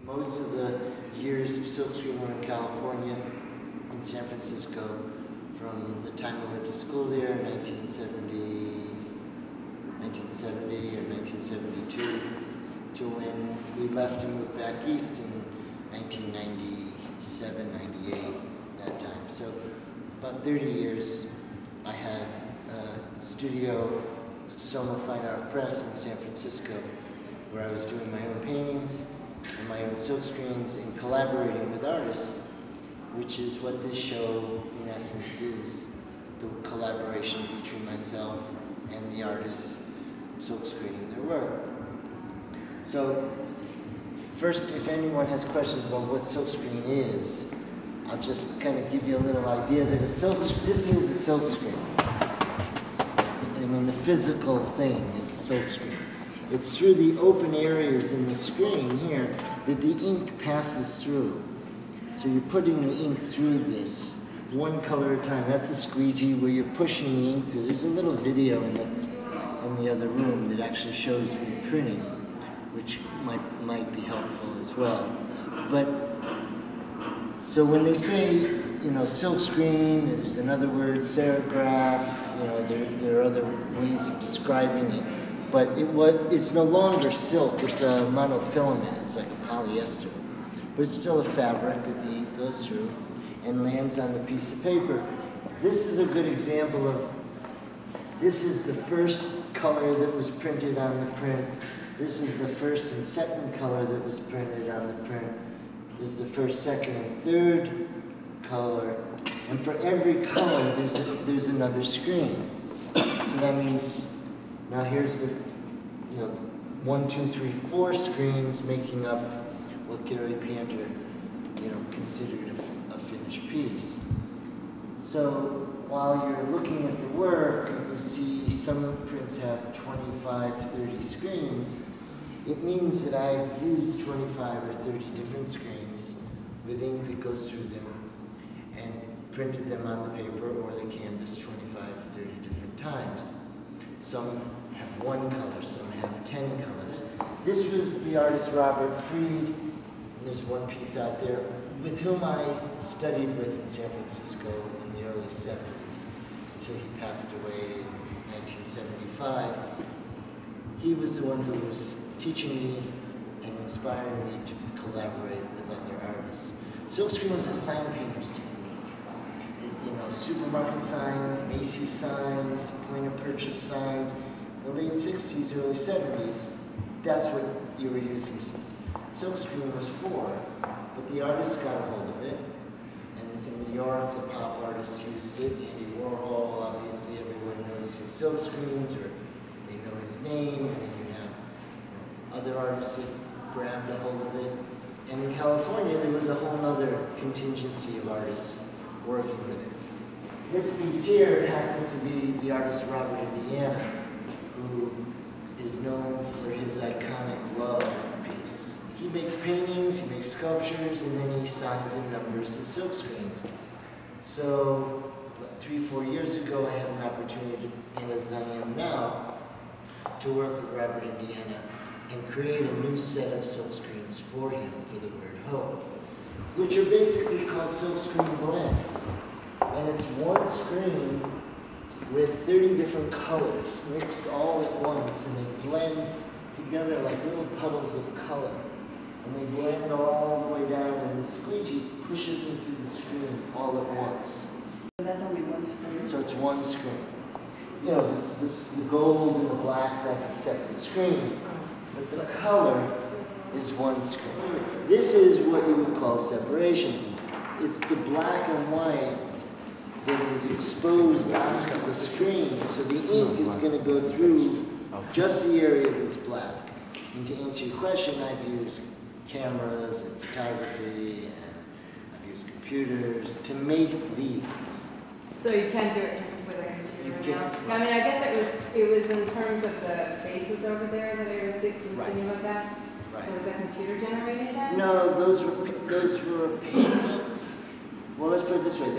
Most of the years of silkscreen were in California, in San Francisco, from the time I went to school there in 1970 or 1972, to when we left and moved back east in 1997, 98, that time. So about 30 years, I had a studio, Soma Fine Art Press in San Francisco, where I was doing my own paintings and my own silkscreens and collaborating with artists, which is what this show, in essence, is, the collaboration between myself and the artists silkscreening their work. So, first, if anyone has questions about what silkscreen is, I'll just kind of give you a little idea that this is a silkscreen. I mean, the physical thing is a silkscreen. It's through the open areas in the screen here that the ink passes through. So you're putting the ink through this, one color at a time. That's a squeegee where you're pushing the ink through. There's a little video in the other room that actually shows me printing, which might be helpful as well. But, so when they say, you know, silkscreen, there's another word, serigraph, you know, there are other ways of describing it. But it's no longer silk, it's a monofilament, it's like a polyester. But it's still a fabric that the ink goes through and lands on the piece of paper. This is a good example of, this is the first color that was printed on the print. This is the first and second color that was printed on the print. This is the first, second, and third color. And for every color, there's another screen. So that means, now here's the, you know, 1, 2, 3, 4 screens making up what Gary Panter, you know, considered a finished piece. So while you're looking at the work, you see some prints have 25, 30 screens. It means that I've used 25 or 30 different screens with ink that goes through them and printed them on the paper or the canvas 25, 30 different times. Some have 1 color, some have 10 colors. This was the artist Robert Fried, and there's one piece out there, with whom I studied with in San Francisco in the early 70s, until he passed away in 1975. He was the one who was teaching me and inspiring me to collaborate with other artists. Silkscreen was a sign painter's technique. You know, supermarket signs, Macy's signs, point of purchase signs. In the late 60s, early 70s, that's what you were using silkscreen was for. But the artists got a hold of it. And in New York, the pop artists used it. Andy Warhol, obviously everyone knows his silkscreens, or they know his name. And then you have, you know, other artists that grabbed a hold of it. And in California, there was a whole other contingency of artists working with it. This piece here happens to be the artist Robert Indiana, who is known for his iconic love piece. He makes paintings, he makes sculptures, and then he signs and numbers his silkscreens. So 3 or 4 years ago, I had an opportunity, and as I am now, to work with Robert Indiana and create a new set of silkscreens for him for the word hope, which are basically called silkscreen blends. And it's one screen with 30 different colors mixed all at once, and they blend together like little puddles of color. And they blend all the way down, and the squeegee pushes them through the screen all at once. So that's only one screen? So it's one screen. You know, the gold and the black, that's a separate screen. But the color is one screen. This is what you would call separation. It's the black and white that is exposed onto the screen, so the ink is going to go through just the area that's black. And to answer your question, I've used cameras and photography, and I've used computers to make these. So you can't do it with a computer now? I mean, I guess it was in terms of the faces over there that I was thinking about that. Right. So was that computer generated then? No, those were painted. Well, let's put it this way: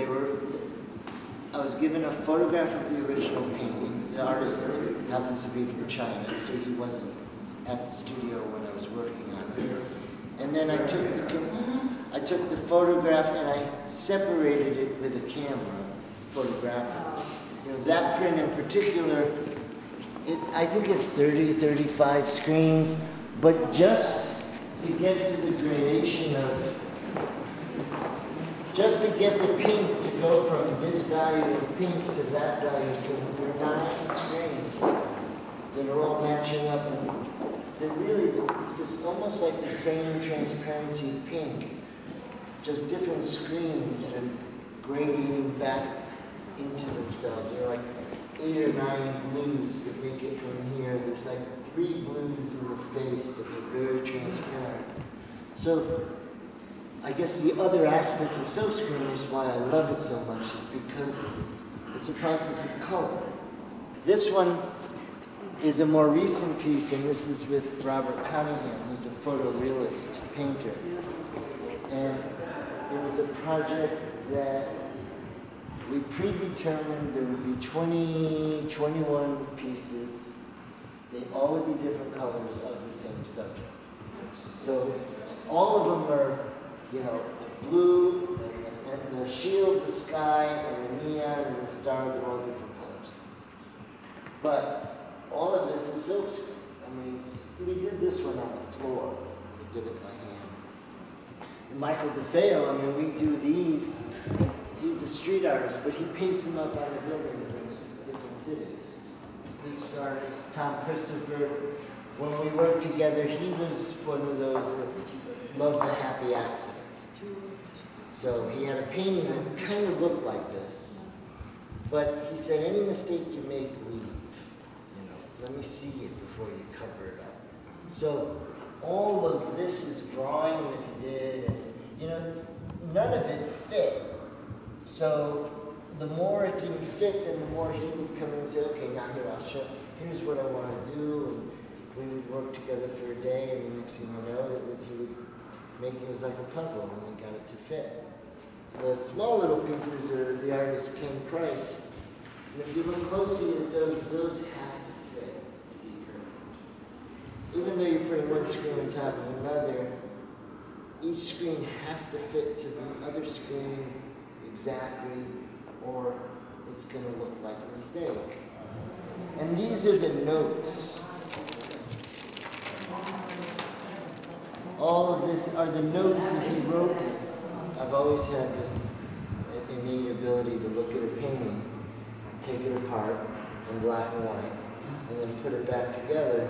I was given a photograph of the original painting. The artist happens to be from China, so he wasn't at the studio when I was working on it. And then I took the photograph and I separated it with a camera, photographic. You know, that print in particular, I think it's 30, 35 screens, but just to get to the gradation of, just to get the pink to go from this value of pink to that value, there are 9 screens that are all matching up. And they're really, it's this, almost like the same transparency of pink, just different screens that are gradiating back into themselves. There are like 8 or 9 blues that make it from here. There's like 3 blues in the face, but they're very transparent. So I guess the other aspect of silkscreen is why I love it so much is because it's a process of color. This one is a more recent piece, and this is with Robert Cunningham, who's a photorealist painter. And it was a project that we predetermined there would be 20, 21 pieces. They all would be different colors of the same subject. So all of them are, you know, the blue, and the shield, the sky, and the neon, and the star, they're all different colors. But all of this is silkscreen. I mean, we did this one on the floor. We did it by hand. And Michael DeFeo, I mean, we do these. He's a street artist, but he paints them up on the buildings in different cities. This artist, Tom Christopher, when we worked together, he was one of those that loved the happy accidents. So he had a painting that kind of looked like this. But he said, any mistake you make, leave. You know, let me see it before you cover it up. So all of this is drawing that he did, and you know, none of it fit. So the more it didn't fit, then the more he would come in and say, okay, now here, I'll show, here's what I want to do. And we would work together for a day, and the next thing you know, he would make it was like a puzzle, and we got it to fit. The small little pieces are the artist Ken Price. And if you look closely at those have to fit to be perfect. Even though you're putting one screen on top of another, each screen has to fit to the other screen exactly, or it's going to look like a mistake. And these are the notes. All of this are the notes that he wrote. I've always had this innate ability to look at a painting, take it apart in black and white, and then put it back together